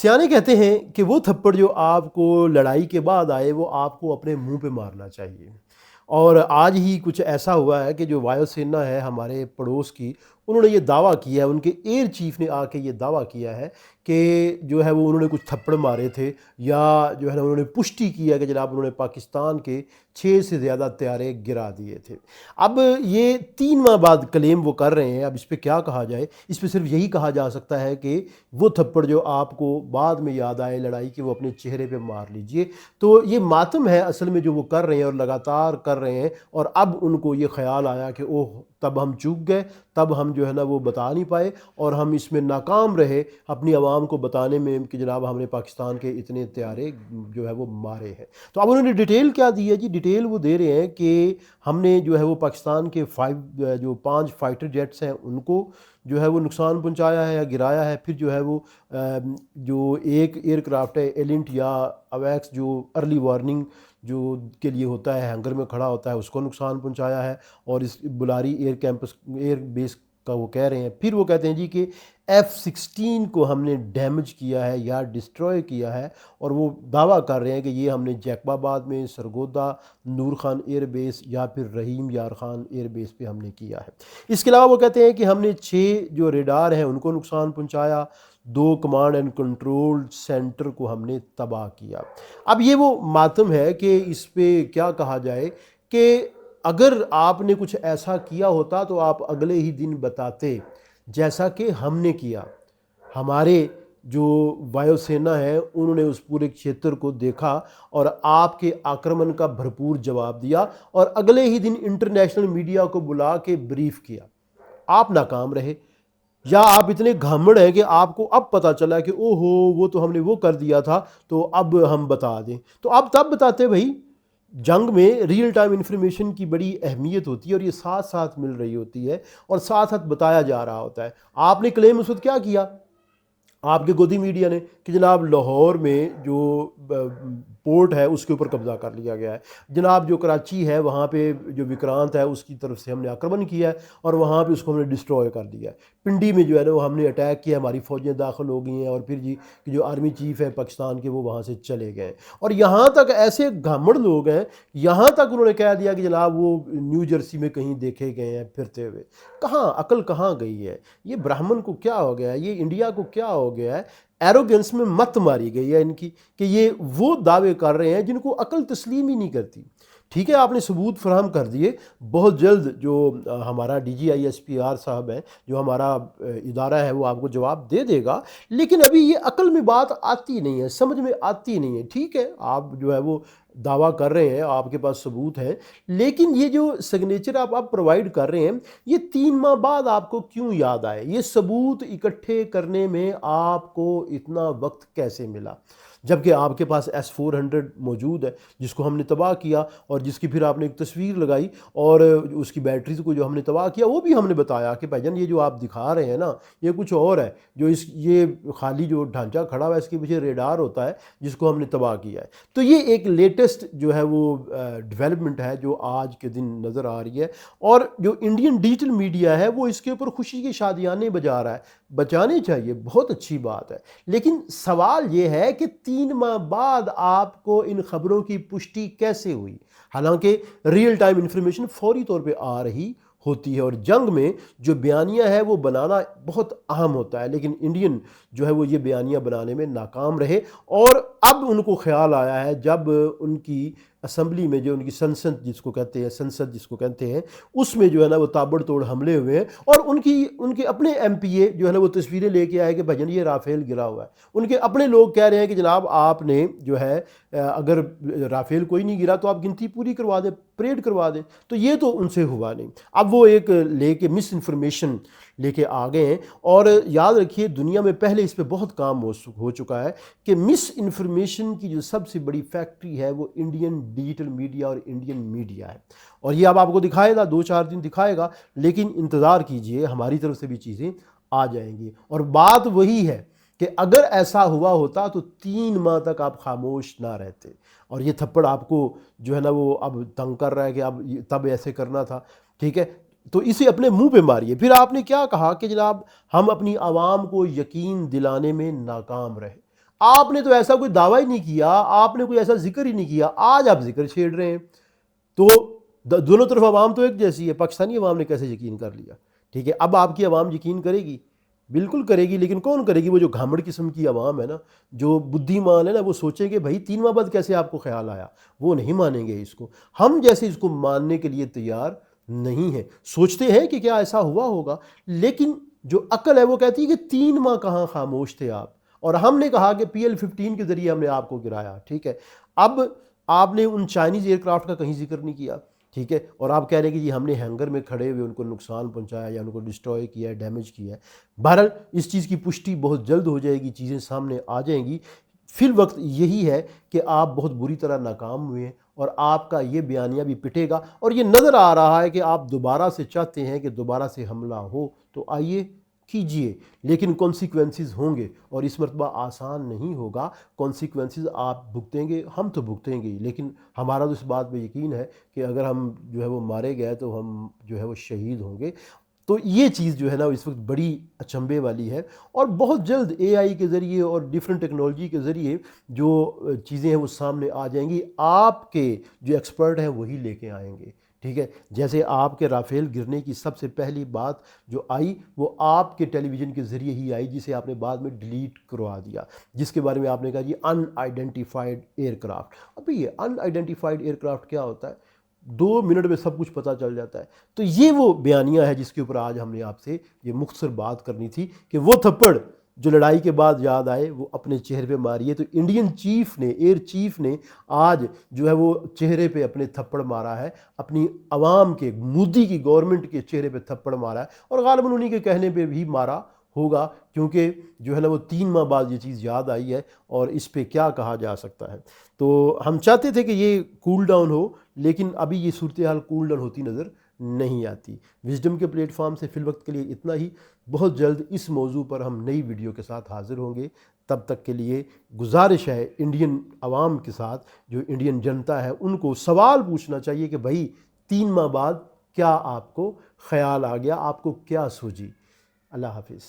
سیانے کہتے ہیں کہ وہ تھپڑ جو آپ کو لڑائی کے بعد آئے وہ آپ کو اپنے منہ پہ مارنا چاہیے۔ اور آج ہی کچھ ایسا ہوا ہے کہ جو وایو سینا ہے ہمارے پڑوس کی، انہوں نے یہ دعویٰ کیا ہے، ان کے ایئر چیف نے آ کے یہ دعویٰ کیا ہے کہ جو ہے وہ انہوں نے کچھ تھپڑ مارے تھے، یا جو ہے نا انہوں نے پشٹی کی ہے کہ جناب انہوں نے پاکستان کے 6 سے زیادہ طیارے گرا دیے تھے۔ اب یہ 3 ماہ بعد کلیم وہ کر رہے ہیں، اب اس پہ کیا کہا جائے؟ اس پہ صرف یہی کہا جا سکتا ہے کہ وہ تھپڑ جو آپ کو بعد میں یاد آئے لڑائی کے، وہ اپنے چہرے پہ مار لیجئے۔ تو یہ ماتم ہے اصل میں جو وہ کر رہے ہیں اور لگاتار کر رہے ہیں، اور اب ان کو یہ خیال آیا کہ اوہ تب ہم چوک گئے، تب ہم جو ہے نا وہ بتا نہیں پائے، اور ہم اس میں ناکام رہے اپنی عوام کو بتانے میں کہ جناب ہم نے پاکستان کے اتنے طیارے جو ہے وہ مارے ہیں۔ تو اب انہوں نے ڈیٹیل کیا دی ہے جی؟ ڈیٹیل وہ دے رہے ہیں کہ ہم نے جو ہے وہ پاکستان کے 5 فائٹر جیٹس ہیں ان کو جو ہے وہ نقصان پہنچایا ہے یا گرایا ہے، پھر جو ہے وہ جو ایک ایئر کرافٹ ہے ایلنٹ یا اویکس جو ارلی وارننگ جو کے لیے ہوتا ہے، ہینگر میں کھڑا ہوتا ہے، اس کو نقصان پہنچایا ہے، اور اس بلاری ایئر بیس کا وہ کہہ رہے ہیں۔ پھر وہ کہتے ہیں جی کہ F-16 کو ہم نے ڈیمیج کیا ہے یا ڈسٹروائے کیا ہے، اور وہ دعویٰ کر رہے ہیں کہ یہ ہم نے جیکب آباد میں، سرگودا، نور خان ایئر بیس یا پھر رحیم یار خان ایئر بیس پہ ہم نے کیا ہے۔ اس کے علاوہ وہ کہتے ہیں کہ ہم نے 6 جو ریڈار ہیں ان کو نقصان پہنچایا، 2 کمانڈ اینڈ کنٹرول سینٹر کو ہم نے تباہ کیا۔ اب یہ وہ ماتم ہے کہ اس پہ کیا کہا جائے کہ اگر آپ نے کچھ ایسا کیا ہوتا تو آپ اگلے ہی دن بتاتے، جیسا کہ ہم نے کیا۔ ہمارے جو وایو سینا ہے انہوں نے اس پورے چھیتر کو دیکھا اور آپ کے آکرمن کا بھرپور جواب دیا، اور اگلے ہی دن انٹرنیشنل میڈیا کو بلا کے بریف کیا۔ آپ ناکام رہے، یا آپ اتنے گھامڑ ہیں کہ آپ کو اب پتہ چلا کہ او ہو وہ تو ہم نے وہ کر دیا تھا، تو اب ہم بتا دیں۔ تو اب تب بتاتے بھائی، جنگ میں ریئل ٹائم انفارمیشن کی بڑی اہمیت ہوتی ہے، اور یہ ساتھ ساتھ مل رہی ہوتی ہے اور ساتھ ساتھ بتایا جا رہا ہوتا ہے۔ آپ نے کلیم اس وقت کیا کیا؟ آپ کے گودی میڈیا نے کہ جناب لاہور میں جو پورٹ ہے اس کے اوپر قبضہ کر لیا گیا ہے، جناب جو کراچی ہے وہاں پہ جو وکرانت ہے اس کی طرف سے ہم نے آکرمن کیا ہے اور وہاں پہ اس کو ہم نے ڈسٹروائے کر دیا ہے۔ پنڈی میں جو ہے نا وہ ہم نے اٹیک کیا، ہماری فوجیں داخل ہو گئی ہیں، اور پھر جی کہ جو آرمی چیف ہے پاکستان کے وہ وہاں سے چلے گئے، اور یہاں تک ایسے گھامڑ لوگ ہیں، یہاں تک انہوں نے کہہ دیا کہ جناب وہ نیو جرسی میں کہیں دیکھے گئے ہیں پھرتے ہوئے۔ کہاں عقل کہاں گئی ہے؟ یہ برہمن کو کیا ہو گیا ہے؟ یہ انڈیا کو کیا ہو گیا ہے؟ ایروگنس میں مت ماری گئی ہے ان کی کہ یہ وہ دعوے کر رہے ہیں جن کو عقل تسلیم ہی نہیں کرتی۔ ٹھیک ہے، آپ نے ثبوت فراہم کر دیے، بہت جلد جو ہمارا DGISPR صاحب ہیں، جو ہمارا ادارہ ہے، وہ آپ کو جواب دے دے گا، لیکن ابھی یہ عقل میں بات آتی نہیں ہے، سمجھ میں آتی نہیں ہے۔ ٹھیک ہے، آپ جو ہے وہ دعویٰ کر رہے ہیں، آپ کے پاس ثبوت ہے، لیکن یہ جو سگنیچر آپ پرووائڈ کر رہے ہیں، یہ 3 ماہ بعد آپ کو کیوں یاد آئے؟ یہ ثبوت اکٹھے کرنے میں آپ کو اتنا وقت کیسے ملا؟ جبکہ آپ کے پاس S-400 موجود ہے جس کو ہم نے تباہ کیا، اور جس کی پھر آپ نے ایک تصویر لگائی، اور اس کی بیٹریز کو جو ہم نے تباہ کیا وہ بھی ہم نے بتایا کہ بھائی جان یہ جو آپ دکھا رہے ہیں نا یہ کچھ اور ہے، جو یہ خالی جو ڈھانچہ کھڑا ہوا ہے اس کے پیچھے ریڈار ہوتا ہے جس کو ہم نے تباہ کیا ہے۔ تو یہ ایک لیٹسٹ جو ہے وہ ڈیولپمنٹ ہے جو آج کے دن نظر آ رہی ہے، اور جو انڈین ڈیجیٹل میڈیا ہے وہ اس کے اوپر خوشی کی شادیانے بجا رہا ہے۔ بچانے چاہیے، بہت اچھی بات ہے، لیکن سوال یہ ہے کہ 3 ماہ بعد آپ کو ان خبروں کی پشٹی کیسے ہوئی؟ حالانکہ ریئل ٹائم انفارمیشن فوری طور پہ آ رہی ہوتی ہے، اور جنگ میں جو بیانیہ ہے وہ بنانا بہت اہم ہوتا ہے، لیکن انڈین جو ہے وہ یہ بیانیہ بنانے میں ناکام رہے، اور اب ان کو خیال آیا ہے جب ان کی اسمبلی میں جو ان کی سنسد جس کو کہتے ہیں اس میں جو ہے نا وہ تابڑ توڑ حملے ہوئے ہیں، اور ان کے اپنے MP جو ہے نا وہ تصویریں لے کے آئے کہ بھجن یہ رافیل گرا ہوا ہے۔ ان کے اپنے لوگ کہہ رہے ہیں کہ جناب آپ نے جو ہے اگر رافیل کوئی نہیں گرا تو آپ گنتی پوری کروا دیں، پریڈ کروا دیں، تو یہ تو ان سے ہوا نہیں۔ اب وہ ایک لے کے مس انفارمیشن لے کے آ گئے ہیں، اور یاد رکھیے دنیا میں پہلے اس پہ بہت کام ہو چکا ہے کہ مس انفارمیشن کی جو سب سے بڑی فیکٹری ہے وہ انڈین ڈیجیٹل میڈیا اور انڈین میڈیا ہے، اور یہ اب آپ کو دکھائے گا، 2-4 دن دکھائے گا، لیکن انتظار کیجئے، ہماری طرف سے بھی چیزیں آ جائیں گی۔ اور بات وہی ہے کہ اگر ایسا ہوا ہوتا تو 3 ماہ تک آپ خاموش نہ رہتے، اور یہ تھپڑ آپ کو جو ہے نا وہ اب تنگ کر رہا ہے کہ اب تب ایسے کرنا تھا۔ ٹھیک ہے، تو اسے اپنے منہ پہ ماریے۔ پھر آپ نے کیا کہا کہ جناب ہم اپنی عوام کو یقین دلانے میں ناکام رہے۔ آپ نے تو ایسا کوئی دعویٰ ہی نہیں کیا، آپ نے کوئی ایسا ذکر ہی نہیں کیا، آج آپ ذکر چھیڑ رہے ہیں۔ تو دونوں طرف عوام تو ایک جیسی ہے، پاکستانی عوام نے کیسے یقین کر لیا؟ ٹھیک ہے، اب آپ کی عوام یقین کرے گی، بالکل کرے گی، لیکن کون کرے گی؟ وہ جو گھامڑ قسم کی عوام ہے نا، جو بدھی مان ہے نا، وہ سوچیں گے بھائی 3 ماہ بعد کیسے آپ کو خیال آیا، وہ نہیں مانیں گے اس کو۔ ہم جیسے اس کو ماننے کے لیے تیار نہیں ہیں، سوچتے ہیں کہ کیا ایسا ہوا ہوگا، لیکن جو عقل ہے وہ کہتی ہے کہ 3 ماہ کہاں خاموش تھے آپ، اور ہم نے کہا کہ PL-15 کے ذریعے ہم نے آپ کو گرایا، ٹھیک ہے۔ اب آپ نے ان چائنیز ایئر کرافٹ کا کہیں ذکر نہیں کیا، ٹھیک ہے، اور آپ کہہ رہے ہیں کہ جی ہم نے ہینگر میں کھڑے ہوئے ان کو نقصان پہنچایا یا ان کو ڈسٹروائے کیا ہے، ڈیمیج کیا ہے۔ بہرحال اس چیز کی پشٹی بہت جلد ہو جائے گی، چیزیں سامنے آ جائیں گی۔ فی الوقت یہی ہے کہ آپ بہت بری طرح ناکام ہوئے ہیں، اور آپ کا یہ بیانیہ بھی پٹے گا، اور یہ نظر آ رہا ہے کہ آپ دوبارہ سے چاہتے ہیں کہ دوبارہ سے حملہ ہو، تو آئیے کیجئے، لیکن کانسیکوینسز ہوں گے، اور اس مرتبہ آسان نہیں ہوگا۔ کانسیکوینسز آپ بھگتیں گے، ہم تو بھگتیں گے، لیکن ہمارا تو اس بات پہ یقین ہے کہ اگر ہم جو ہے وہ مارے گئے تو ہم جو ہے وہ شہید ہوں گے۔ تو یہ چیز جو ہے نا اس وقت بڑی اچنبے والی ہے، اور بہت جلد AI کے ذریعے اور ڈیفرنٹ ٹیکنالوجی کے ذریعے جو چیزیں ہیں وہ سامنے آ جائیں گی، آپ کے جو ایکسپرٹ ہیں وہی لے کے آئیں گے، ٹھیک ہے۔ جیسے آپ کے رافیل گرنے کی سب سے پہلی بات جو آئی وہ آپ کے ٹیلی ویژن کے ذریعے ہی آئی، جسے آپ نے بعد میں ڈیلیٹ کروا دیا، جس کے بارے میں آپ نے کہا جی ان آئیڈینٹیفائڈ ایئر کرافٹ۔ ابھی یہ ان آئیڈینٹیفائڈ ایئر کرافٹ کیا ہوتا ہے؟ 2 منٹ میں سب کچھ پتہ چل جاتا ہے۔ تو یہ وہ بیانیہ ہے جس کے اوپر آج ہم نے آپ سے یہ مختصر بات کرنی تھی، کہ وہ تھپڑ جو لڑائی کے بعد یاد آئے وہ اپنے چہرے پہ ماریے۔ تو انڈین چیف نے، ایئر چیف نے آج جو ہے وہ چہرے پہ اپنے تھپڑ مارا ہے، اپنی عوام کے، مودی کی گورنمنٹ کے چہرے پہ تھپڑ مارا ہے، اور غالباً انہی کے کہنے پہ بھی مارا ہوگا، کیونکہ جو ہے نا وہ 3 ماہ بعد یہ چیز یاد آئی ہے، اور اس پہ کیا کہا جا سکتا ہے۔ تو ہم چاہتے تھے کہ یہ کول ڈاؤن ہو، لیکن ابھی یہ صورتحال کول ڈاؤن ہوتی نظر نہیں آتی۔ وزڈم کے پلیٹ فارم سے فی الوقت کے لیے اتنا ہی، بہت جلد اس موضوع پر ہم نئی ویڈیو کے ساتھ حاضر ہوں گے۔ تب تک کے لیے گزارش ہے انڈین عوام کے ساتھ، جو انڈین جنتا ہے ان کو سوال پوچھنا چاہیے کہ بھائی 3 ماہ بعد کیا آپ کو خیال آ گیا، آپ کو کیا سوجی؟ اللہ حافظ۔